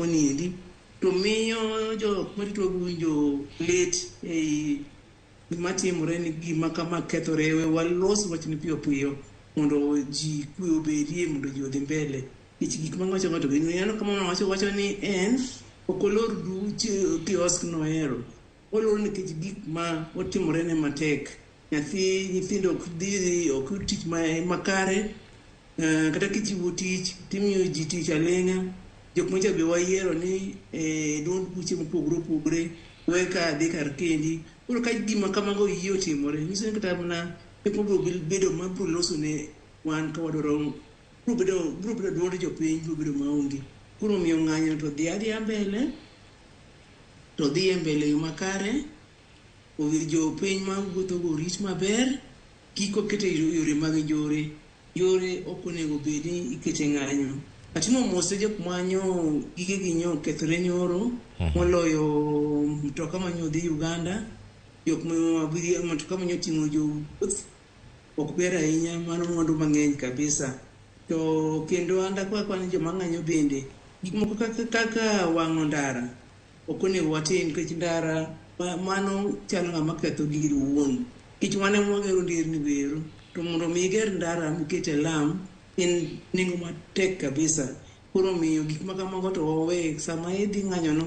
ni to miyo jo marito winjo lit ei gimatimore ni gima kama kethore walos wachni piyo piyo mondo ji kwe obedie mondo ji odhi mbele gik mang'acho ng'ato gino kama wacho ni en okolor du kiosk noero olor nikech gik ma otimore ne matek nyithindo ok tich makare kata kichiwo tich timiyo ji tich aleng'a jok mocha be wayiero ni duond buche mopogore opogore weka dhi kar kendi koro ka gima kamago yie otimore nyiso ni kata mana pek mabiro bedo mabiro loso ne wan ka wadwaro biro bedo duond jopiny biro bedo maonge koro miyo ng'anyo to dhi adhiya mbele to dhi mbele yo makare jopiny ma wuotho go rit maber kik okete yore mag yore ok onego bed ni ikete ng'anyo atimo mose jok manyo gige ginyo kethore nyoro moloyo mtoka manyo dhi Uganda jok mtoka manyo ting'o jowuoth ok ber ahinya mano mwandu mang'eny kabisa to kendo anda kwa ni joma ng'anyo bende gik moko kaka wang'o ndara ok onego watim nikech ndara mano chalo ng'ama ketho giri wuon kich wane mwagero ndirni wero to mondo miger ndara mikete lam en nengo matek kabisa koro miyo gik makamago to wawe sama idhi ng'anyono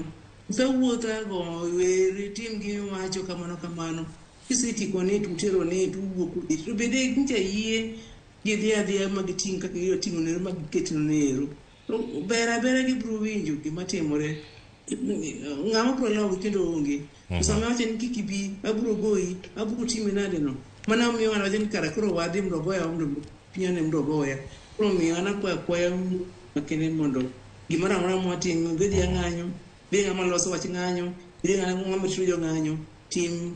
usawuotha go weri tim gi wacho kamano kisitiko ne tutero ne tuwuok to bende ncha yie gidhi adhiya magiting' kaka giyo ting'o nero magiketno nero to bera gibiro winjo gima timore ng'ama biro lawo kendo onge sama wacho ni kik ibi abiro goyi abiro timi nade no mana miyo wana wacho ni kara koro wadhi mondo goya mondo pinyane mondo goya koro miyo wana kwaya makene mondo gimoro amora mwatimo bedhi ng'anyo be ng'ama loso wach ng'anyo be ng'ama tiro jo ng'anyo tim